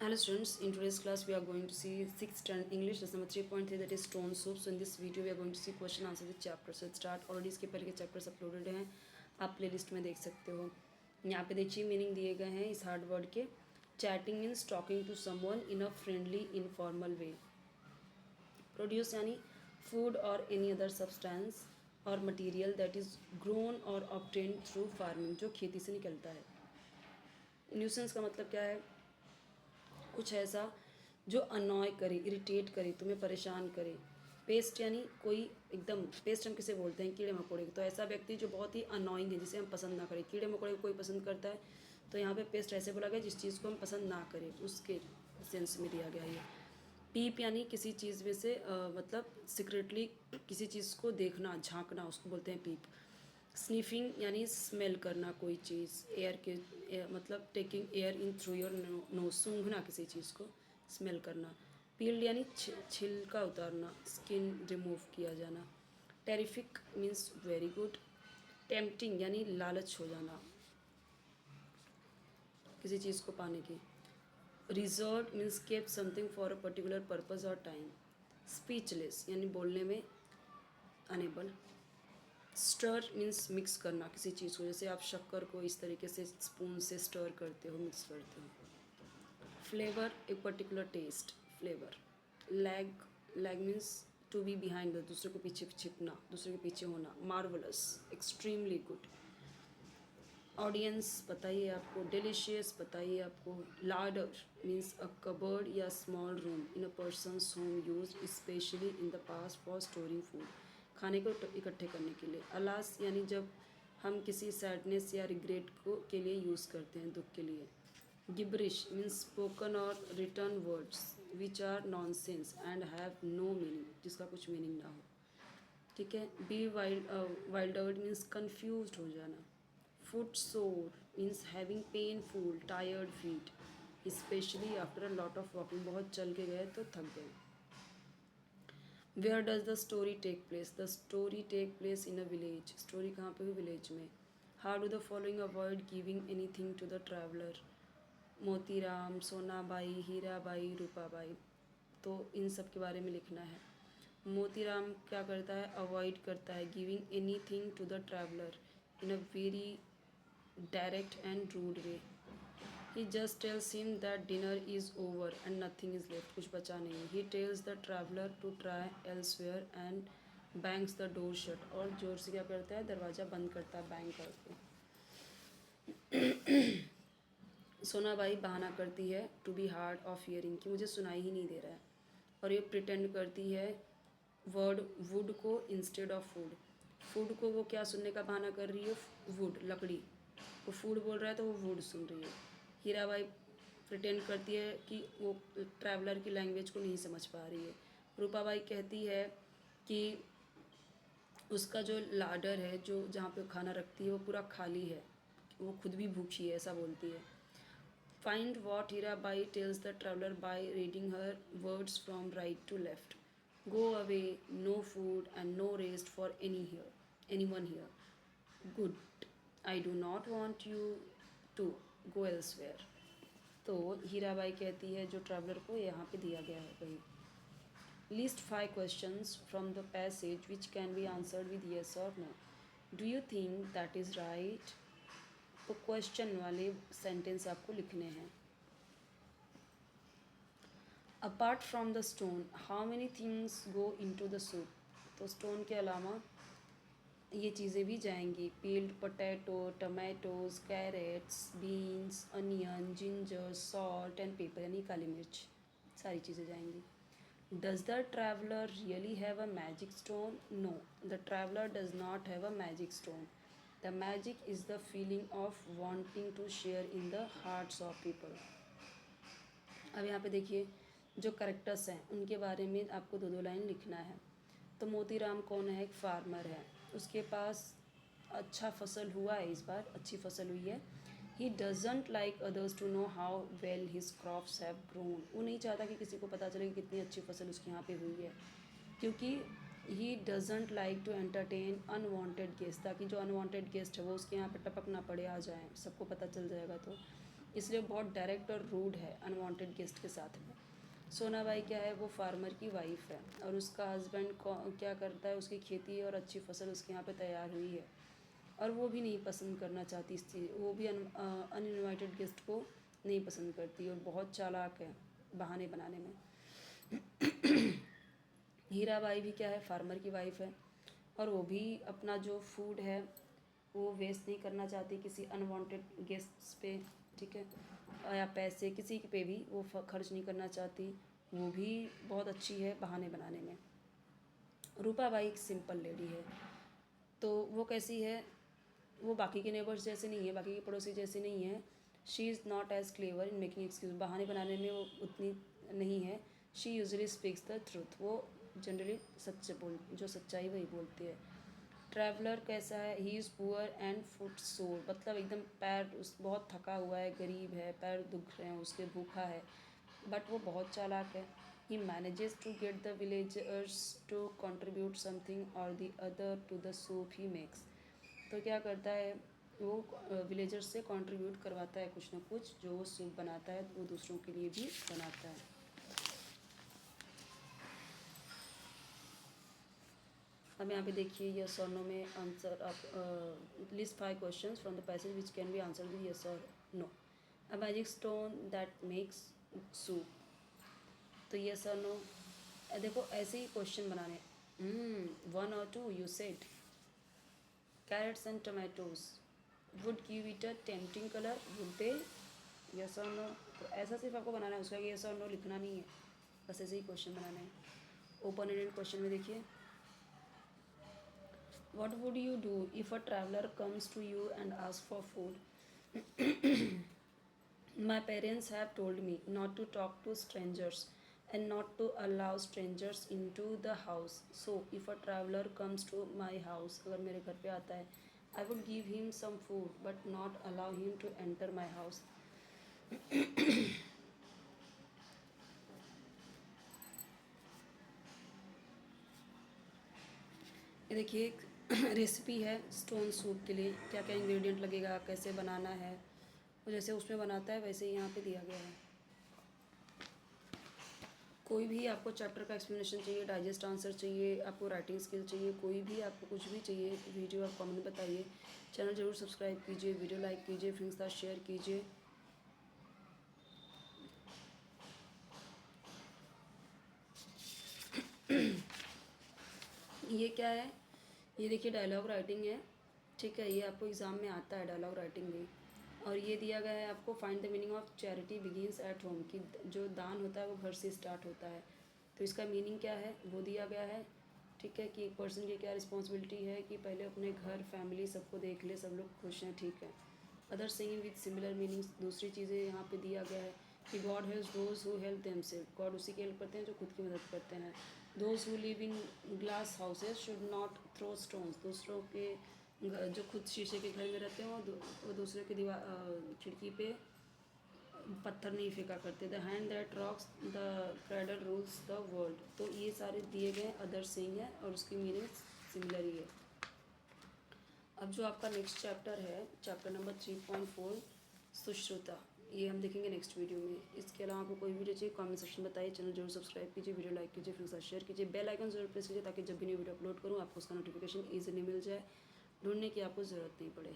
Hello students, in today's class we are going to see 6th standard English lesson number 3.3, that is stone soup. So in this video we are going to see question answer with chapter. So it start already इसके पहले के chapters uploaded हैं, आप playlist में देख सकते हो. यहाँ पे देखिए मीनिंग दिए गए हैं इस हार्ड वर्ड के. Chatting means talking to someone in a friendly informal way. Produce यानी फूड और एनी अदर सब्सटेंस और मटीरियल दैट इज़ ग्रोन और ऑब्टेन थ्रू फार्मिंग, जो खेती से निकलता है. न्यूसेंस का मतलब क्या है? कुछ ऐसा जो अनॉय करे, इरिटेट करे, तुम्हें परेशान करे. पेस्ट यानी कोई एकदम, पेस्ट हम किसे बोलते हैं? कीड़े मकोड़े. तो ऐसा व्यक्ति जो बहुत ही अनॉइंग है, जिसे हम पसंद ना करें. कीड़े मकोड़े को कोई पसंद करता है, तो यहाँ पे पेस्ट ऐसे बोला गया जिस चीज़ को हम पसंद ना करें, उसके सेंस में दिया गया ये. पीप यानी किसी चीज़ में से मतलब सीक्रेटली किसी चीज़ को देखना, झांकना, उसको बोलते हैं पीप. स्निफिंग यानी स्मेल करना कोई चीज़. एयर के मतलब taking air in through your nose, सूंघना किसी चीज़ को, स्मेल करना. पील्ड यानी छिलका उतारना, स्किन रिमूव किया जाना. Terrific means very good. Tempting यानी लालच हो जाना किसी चीज़ को पाने की. Reserve means keep something for a particular purpose और टाइम. स्पीचलेस यानी बोलने में अनेबल. स्टर मीन्स मिक्स करना किसी चीज़ को, जैसे आप शक्कर को इस तरीके से स्पून से स्टर करते हो, मिक्स करते हो. फ्लेवर एक particular taste, flavour. Lag, lag means to be behind, दूसरे को पीछे छिपना, दूसरे के पीछे होना. Marvellous, extremely good. ऑडियंस बताइए आपको. डिलीशियस बताइए आपको. लार्डर मीन्स अ कबर्ड या small room in a person's home use specially in the past for storing food, खाने को इकट्ठे करने के लिए. अलास यानी जब हम किसी सैडनेस या रिग्रेट को के लिए यूज़ करते हैं, दुख के लिए. गिब्रिश मीन्स स्पोकन और written words which are nonsense and have no meaning, जिसका कुछ मीनिंग ना हो. ठीक है. बी वाइल्डर्ड मीन्स कन्फ्यूज हो जाना. Foot sore means having painful tired feet especially after a lot of walking, बहुत चल के गए तो थक गए. Where does the story take place? The story take place in a village. Story कहाँ पे हुई? विलेज में. How do the following avoid giving anything to the traveller? Motiram, Sonabai, Hirabai, Rupabai. तो इन सब के बारे में लिखना है. मोतीराम क्या करता है? अवॉइड करता है giving anything to the traveller in a very direct and rude way. He just tells him that dinner is over and nothing is left, कुछ बचा नहीं. He tells the traveller to try elsewhere and bangs the door shut, और जोर से क्या करता है? दरवाज़ा बंद करता है बैंग करके. सोनाबाई बहाना करती है to be hard of hearing, कि मुझे सुनाई ही नहीं दे रहा है. और ये प्रिटेंड करती है वर्ड वुड को इंस्टेड ऑफ फूड. फूड को वो क्या सुनने का बहाना कर रही है? वुड, लकड़ी. वो फूड बोल रहा है तो वो वुड सुन रही है. हीराबाई प्रिटेंड करती है कि वो ट्रैवलर की लैंग्वेज को नहीं समझ पा रही है. रूपाबाई कहती है कि उसका जो लाडर है, जो जहाँ पे खाना रखती है, वो पूरा खाली है, वो खुद भी भूखी है, ऐसा बोलती है. Find what Hirabai tells the traveler by reading her words from right to left. Go away, no food and no rest for anyone here. Good. I do not want you to go elsewhere. तो हीराबाई कहती है जो traveller को, यहाँ पे दिया गया है वही. List 5 questions from the passage which can be answered with yes or no. Do you think that is right? तो क्वेश्चन वाले सेंटेंस आपको लिखने हैं. Apart from the stone how many things go into the soup? तो stone के अलावा ये चीज़ें भी जाएंगी. Peeled potato, tomatoes, carrots, beans, onion, ginger, salt and pepper यानी काली मिर्च, सारी चीज़ें जाएंगी. Does the traveller really have a magic stone? No, the traveller does not have a magic stone. The magic is the feeling of wanting to share in the hearts of people. अब यहाँ पे देखिए जो characters हैं उनके बारे में आपको दो दो लाइन लिखना है. तो मोतीराम कौन है? एक फार्मर है. उसके पास अच्छा फसल हुआ है, इस बार अच्छी फसल हुई है. He doesn't like others to know how well his crops have grown. वो नहीं चाहता कि किसी को पता चले कि कितनी अच्छी फसल उसके यहाँ पे हुई है, क्योंकि he doesn't like to entertain unwanted guest, ताकि जो अनवांटेड गेस्ट है वो उसके यहाँ पे टपक ना पड़े, आ जाए, सबको पता चल जाएगा. तो इसलिए बहुत डायरेक्ट और रूड है अनवांटेड गेस्ट के साथ में। सोनाबाई क्या है, वो फार्मर की वाइफ है और उसका हस्बैंड क्या करता है, उसकी खेती और अच्छी फसल उसके यहाँ पे तैयार हुई है और वो भी नहीं पसंद करना चाहती इस चीज़, वो भी अनइनवाइटेड गेस्ट को नहीं पसंद करती और बहुत चालाक है बहाने बनाने में। हीराबाई भी क्या है, फार्मर की वाइफ है और वो भी अपना जो फूड है वो वेस्ट नहीं करना चाहती किसी अनवांटेड गेस्ट्स पे, ठीक है, या पैसे किसी पे भी वो खर्च नहीं करना चाहती, वो भी बहुत अच्छी है बहाने बनाने में। रूपाबाई एक सिंपल लेडी है, तो वो कैसी है, वो बाकी के नेबर्स जैसे नहीं है, बाकी के पड़ोसी जैसे नहीं है। She is not as clever in making excuse, बहाने बनाने में वो उतनी नहीं है। She usually speaks the truth, वो जनरली जो सच्चाई वही बोलती है। ट्रैवलर कैसा है, he is poor and foot sore, मतलब एकदम पैर उस बहुत थका हुआ है, गरीब है, पैर दुख रहे हैं उसके, भूखा है, बट वो बहुत चालाक है। He manages to get the villagers to contribute something और the other to the soup he makes, तो क्या करता है वो विलेजर्स से कंट्रीब्यूट करवाता है कुछ ना कुछ, जो वो सूप बनाता है वो दूसरों के लिए भी बनाता है। अब यहाँ पे देखिए यस और नो में आंसर आप list 5 questions from the passage which can be answer with yes और no. A magic stone that makes soup, तो यस और नो देखो ऐसे ही क्वेश्चन बनाने। 1 और 2 you said carrots and tomatoes would give it a tempting color, would they? yes or no, तो ऐसा सिर्फ आपको बनाना है, उसका yes और no लिखना नहीं है, बस ऐसे ही क्वेश्चन बनाना है। ओपन एंडेड क्वेश्चन में देखिए, what would you do if a traveler comes to you and asks for food? My parents have told me not to talk to strangers and not to allow strangers into the house. So if a traveler comes to my house, अगर मेरे घर पे आता है, I would give him some food but not allow him to enter my house. ये देखिए एक recipe है स्टोन सूप के लिए, क्या क्या इंग्रेडिएंट लगेगा, कैसे बनाना है, वो जैसे उसमें बनाता है वैसे ही यहाँ पे दिया गया है। कोई भी आपको चैप्टर का एक्सप्लेनेशन चाहिए, डाइजेस्ट आंसर चाहिए, आपको राइटिंग स्किल चाहिए, कोई भी आपको कुछ भी चाहिए, वीडियो आप कमेंट बताइए। चैनल ज़रूर सब्सक्राइब कीजिए, वीडियो लाइक कीजिए, फ्रेंड्स के साथ शेयर कीजिए। ये क्या है, ये देखिए डायलॉग राइटिंग है, ठीक है, ये आपको एग्ज़ाम में आता है डायलॉग राइटिंग भी। और ये दिया गया है आपको, find the meaning of charity begins at home, कि जो दान होता है वो घर से स्टार्ट होता है, तो इसका मीनिंग क्या है वो दिया गया है, ठीक है, कि एक पर्सन की क्या रिस्पॉन्सिबिलिटी है कि पहले अपने घर फैमिली सबको देख ले, सब लोग खुश हैं, ठीक है। Other saying with similar meanings, दूसरी चीज़ें यहाँ पे दिया गया है कि God helps those who help themselves, God उसी की हेल्प करते हैं जो खुद की मदद करते हैं। Those who live in glass houses should not throw stones, दूसरों के जो खुद शीशे के घर में रहते हैं वो दूसरे की दीवार खिड़की पे पत्थर नहीं फेंका करते। The hand that rocks the cradle rules the world, तो ये सारे दिए गए अदर सेइंग है और उसकी मीनिंग सिमिलर ही है। अब जो आपका नेक्स्ट चैप्टर है, चैप्टर नंबर 3.4 सुश्रुता, ये हम देखेंगे नेक्स्ट वीडियो में। इसके अलावा आपको कोई वीडियो चाहिए कमेंट सेक्शन में बताइए, चैनल जरूर सब्सक्राइब कीजिए, वीडियो लाइक कीजिए, फ्रेंड्स के साथ शेयर कीजिए, बेल आइकन जरूर प्रेस कीजिए ताकि जब भी न्यू वीडियो अपलोड करूँ आपको उसका नोटिफिकेशन ईजिली मिल जाए, ढूंढने की आपको ज़रूरत नहीं पड़े।